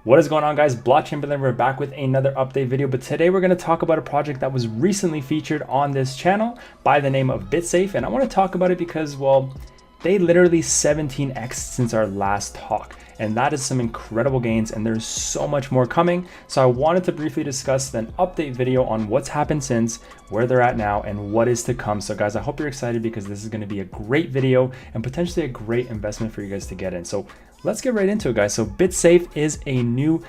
What is going on, guys? Blockchain Billionaires, we're back with another update video, but today we're going to talk about a project that was recently featured on this channel by the name of Bitsafe, and I want to talk about it because, well, they literally 17x since our last talk, and that is some incredible gains, and there's so much more coming. So I wanted to briefly discuss an update video on what's happened since, where they're at now, and what is to come. So guys, I hope you're excited because this is going to be a great video and potentially a great investment for you guys to get in. So let's get right into it, guys. So Bitsafe is a new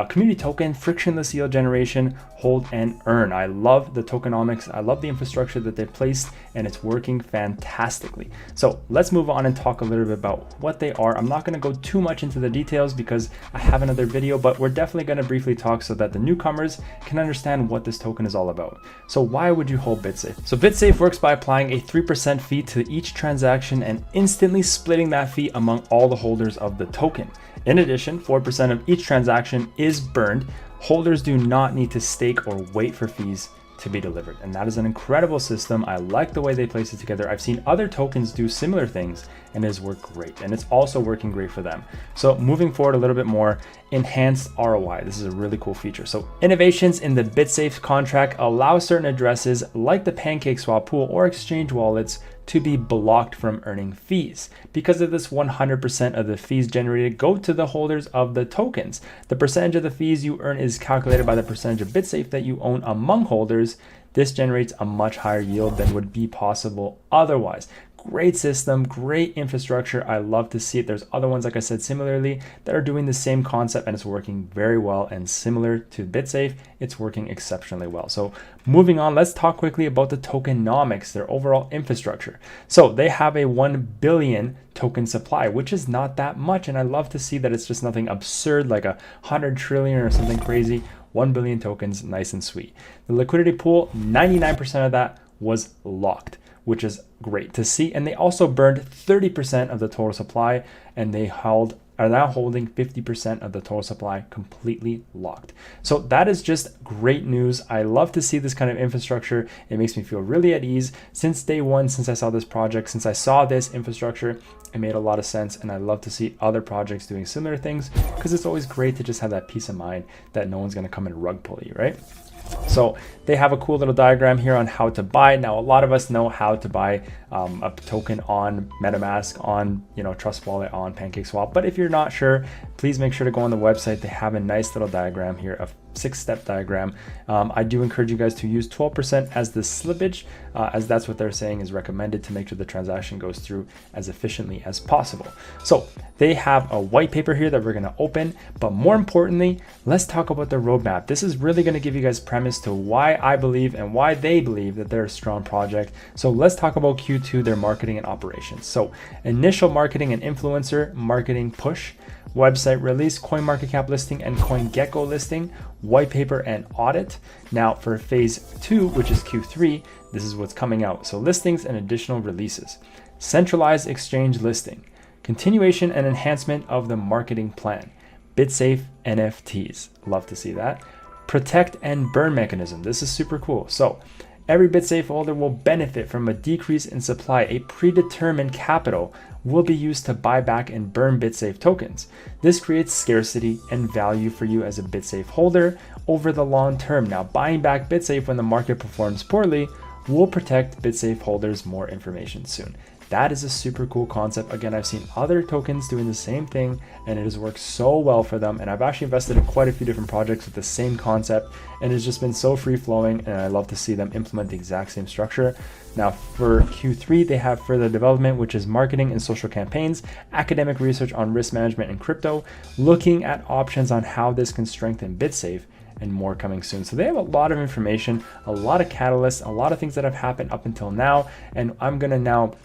community token, frictionless yield generation, hold and earn. I love the tokenomics. I love the infrastructure that they've placed, and it's working fantastically. So let's move on and talk a little bit about what they are. I'm not going to go too much into the details because I have another video, but we're definitely going to briefly talk so that the newcomers can understand what this token is all about. So why would you hold Bitsafe? So Bitsafe works by applying a 3% fee to each transaction and instantly splitting that fee among all the holders of the token. In addition, 4% of each transaction is burned. Holders do not need to stake or wait for fees to be delivered. And that is an incredible system. I like the way they place it together. I've seen other tokens do similar things and it has worked great. And it's also working great for them. So moving forward a little bit more, enhanced ROI. This is a really cool feature. So innovations in the Bitsafe contract allow certain addresses like the PancakeSwap pool or exchange wallets to be blocked from earning fees. Because of this, 100% of the fees generated go to the holders of the tokens. The percentage of the fees you earn is calculated by the percentage of Bitsafe that you own among holders. This generates a much higher yield than would be possible otherwise. Great system, great infrastructure. I love to see it. There's other ones, like I said, similarly that are doing the same concept, and it's working very well. And similar to Bitsafe, it's working exceptionally well. So moving on, let's talk quickly about the tokenomics, their overall infrastructure. So they have a 1 billion token supply, which is not that much. And I love to see that it's just nothing absurd like 100 trillion or something crazy. 1 billion tokens, nice and sweet. The liquidity pool, 99% of that was locked, which is great to see. And they also burned 30% of the total supply, and they are now holding 50% of the total supply completely locked. So that is just great news. I love to see this kind of infrastructure. It makes me feel really at ease. Since day one, since I saw this project, since I saw this infrastructure, it made a lot of sense. And I love to see other projects doing similar things because it's always great to just have that peace of mind that no one's going to come and rug pull you, right? So they have a cool little diagram here on how to buy. Now, a lot of us know how to buy a token on MetaMask, on Trust Wallet, on PancakeSwap. But if you're not sure, please make sure to go on the website. They have a nice little diagram here, a 6-step diagram. I do encourage you guys to use 12% as the slippage, as that's what they're saying is recommended to make sure the transaction goes through as efficiently as possible. So they have a white paper here that we're going to open, but more importantly, let's talk about the roadmap. This is really going to give you guys premise to why I believe and why they believe that they're a strong project. So let's talk about Q2, their marketing and operations. So initial marketing and influencer marketing push, website release, CoinMarketCap listing, and CoinGecko listing, white paper and audit. Now for phase 2, which is Q3, this is what's coming out. So listings and additional releases, centralized exchange listing, continuation and enhancement of the marketing plan, Bitsafe NFTs. Love to see that. Protect and burn mechanism. This is super cool. So every Bitsafe holder will benefit from a decrease in supply. A predetermined capital will be used to buy back and burn Bitsafe tokens. This creates scarcity and value for you as a Bitsafe holder over the long term. Now, buying back Bitsafe when the market performs poorly will protect Bitsafe holders. More information soon. That is a super cool concept. Again, I've seen other tokens doing the same thing, and it has worked so well for them. And I've actually invested in quite a few different projects with the same concept, and it's just been so free flowing. And I love to see them implement the exact same structure. Now for Q3, they have further development, which is marketing and social campaigns, academic research on risk management and crypto, looking at options on how this can strengthen Bitsafe, and more coming soon. So they have a lot of information, a lot of catalysts, a lot of things that have happened up until now. And I'm gonna now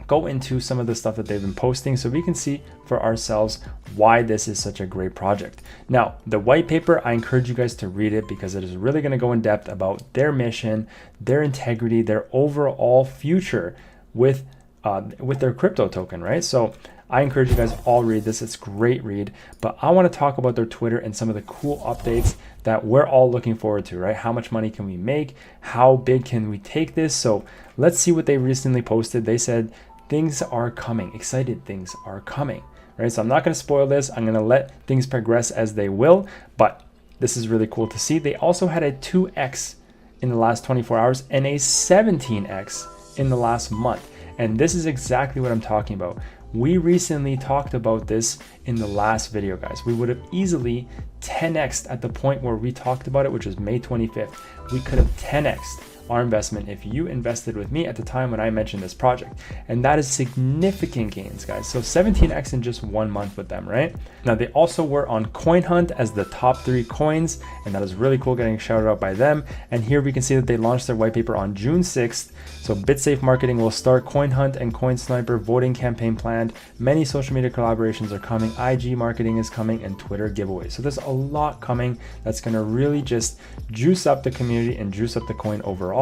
go into some of the stuff that they've been posting so we can see for ourselves why this is such a great project. Now, the white paper, I encourage you guys to read it because it is really going to go in depth about their mission, their integrity, their overall future with their crypto token, right? So I encourage you guys all read this. It's a great read, but I want to talk about their Twitter and some of the cool updates that we're all looking forward to, right? How much money can we make? How big can we take this? So let's see what they recently posted. They said, things are coming, excited things are coming, right? So I'm not going to spoil this. I'm going to let things progress as they will, but this is really cool to see. They also had a 2x in the last 24 hours and a 17x in the last month. And this is exactly what I'm talking about. We recently talked about this in the last video, guys. We would have easily 10x'd at the point where we talked about it, which was May 25th. We could have 10x'd our investment if you invested with me at the time when I mentioned this project. And that is significant gains, guys. So 17x in just 1 month with them, right? Now, they also were on Coin Hunt as the top 3 coins, and that is really cool, getting shouted out by them. And here we can see that they launched their white paper on June 6th. So Bitsafe marketing will start, Coin Hunt and Coin Sniper voting campaign planned. Many social media collaborations are coming, IG marketing is coming, and Twitter giveaways. So there's a lot coming that's gonna really just juice up the community and juice up the coin overall.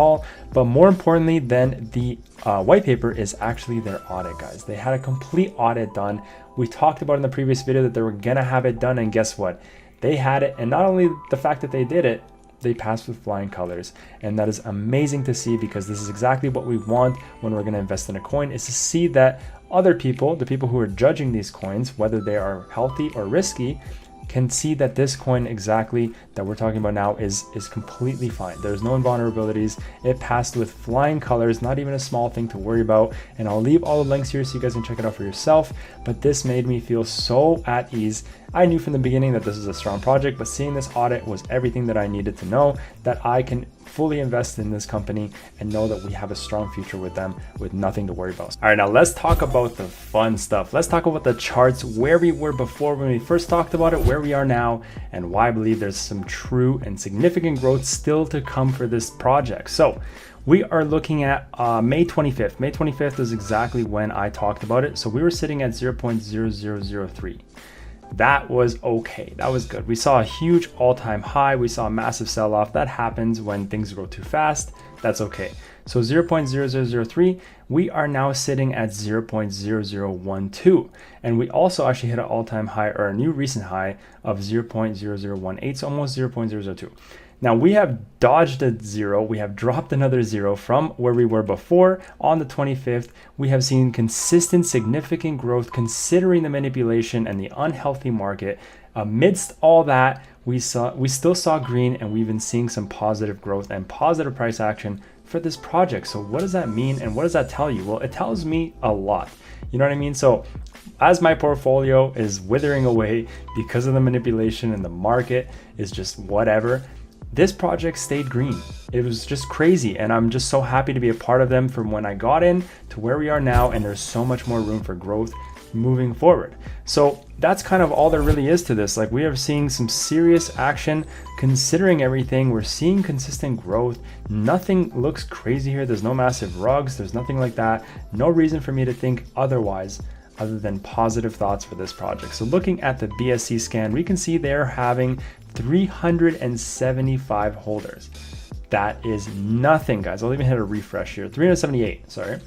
But more importantly than the white paper is actually their audit, guys. They had a complete audit done. We talked about in the previous video that they were gonna have it done, and guess what? They had it, and not only the fact that they did it, they passed with flying colors. And that is amazing to see, because this is exactly what we want when we're gonna invest in a coin, is to see that other people, the people who are judging these coins, whether they are healthy or risky, can see that this coin exactly that we're talking about now is completely fine. There's no invulnerabilities. It passed with flying colors, not even a small thing to worry about. And I'll leave all the links here so you guys can check it out for yourself. But this made me feel so at ease. I knew from the beginning that this is a strong project, but seeing this audit was everything that I needed to know, that I can fully invest in this company and know that we have a strong future with them with nothing to worry about. All right, now let's talk about the fun stuff. Let's talk about the charts, where we were before when we first talked about it, where we are now, and why I believe there's some true and significant growth still to come for this project. So we are looking at May 25th. May 25th is exactly when I talked about it. So we were sitting at 0.0003. That was okay. That was good. We saw a huge all-time high. We saw a massive sell-off. That happens when things grow too fast. That's okay. So 0.0003, we are now sitting at 0.0012. And we also actually hit an all-time high, or a new recent high of 0.0018, so almost 0.002. Now we have dodged a zero, we have dropped another zero from where we were before on the 25th. We have seen consistent, significant growth considering the manipulation and the unhealthy market. Amidst all that, we still saw green, and we've been seeing some positive growth and positive price action for this project. So what does that mean, and what does that tell you? Well, it tells me a lot. You know what I mean? So as my portfolio is withering away because of the manipulation and the market is just whatever, this project stayed green. It was just crazy, and I'm just so happy to be a part of them from when I got in to where we are now, and there's so much more room for growth moving forward. So that's kind of all there really is to this. Like, we are seeing some serious action considering everything. We're seeing consistent growth. Nothing looks crazy here. There's no massive rugs. There's nothing like that. No reason for me to think otherwise other than positive thoughts for this project. So looking at the BSC scan, we can see they're having 375 holders. That is nothing, guys. I'll even hit a refresh here. 378, sorry.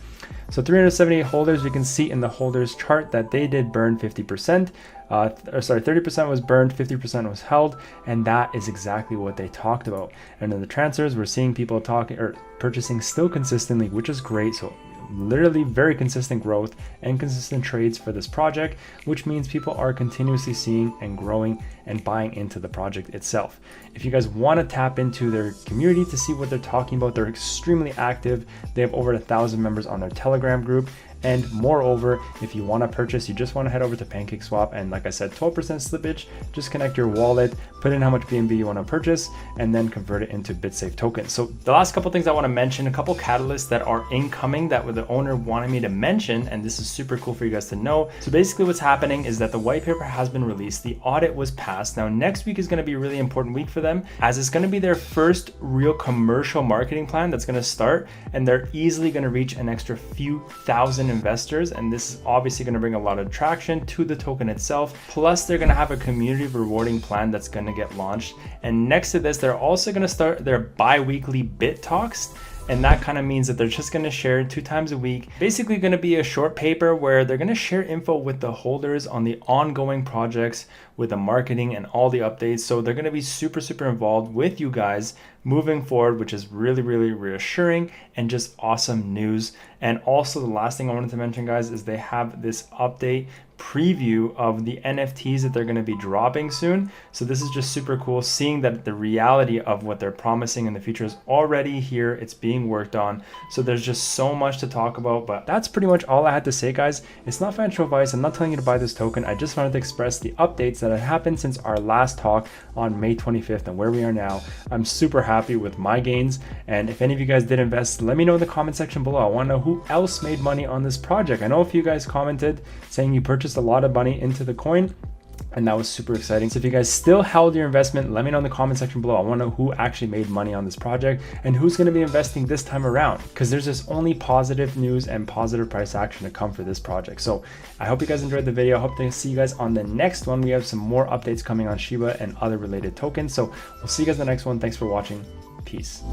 So 378 holders. We can see in the holders chart that they did burn 50%. 30% was burned, 50% was held, and that is exactly what they talked about. And in the transfers, we're seeing people talking or purchasing still consistently, which is great. So literally very consistent growth and consistent trades for this project, which means people are continuously seeing and growing and buying into the project itself. If you guys want to tap into their community to see what they're talking about, they're extremely active. They have over 1,000 members on their Telegram group. And moreover, if you want to purchase, you just want to head over to PancakeSwap, and like I said, 12% slippage. Just connect your wallet, put in how much BNB you want to purchase, and then convert it into Bitsafe Token. So the last couple things I want to mention, a couple catalysts that are incoming that the owner wanted me to mention, and this is super cool for you guys to know. So basically what's happening is that the white paper has been released, the audit was passed. Now next week is going to be a really important week for them, as it's going to be their first real commercial marketing plan that's going to start, and they're easily going to reach an extra few thousand investors, and this is obviously going to bring a lot of traction to the token itself. Plus they're going to have a community rewarding plan that's going to get launched, and next to this they're also going to start their bi-weekly bit talks. And that kind of means that they're just going to share 2 times a week. Basically going to be a short paper where they're going to share info with the holders on the ongoing projects, with the marketing and all the updates. So they're going to be super involved with you guys moving forward, which is really reassuring and just awesome news. And also the last thing I wanted to mention, guys, is they have this update preview of the NFTs that they're going to be dropping soon. So this is just super cool, seeing that the reality of what they're promising in the future is already here. It's being worked on. So there's just so much to talk about, but that's pretty much all I had to say, guys. It's not financial advice. I'm not telling you to buy this token. I just wanted to express the updates that have happened since our last talk on May 25th and where we are now. I'm super happy with my gains. And if any of you guys did invest, let me know in the comment section below. I want to know who else made money on this project. I know a few guys commented saying you purchased a lot of money into the coin, and that was super exciting. So if you guys still held your investment, let me know in the comment section below. I want to know who actually made money on this project and who's going to be investing this time around, because there's just only positive news and positive price action to come for this project. So I hope you guys enjoyed the video. I hope to see you guys on the next one. We have some more updates coming on Shiba and other related tokens. So we'll see you guys in the next one. Thanks for watching. Peace.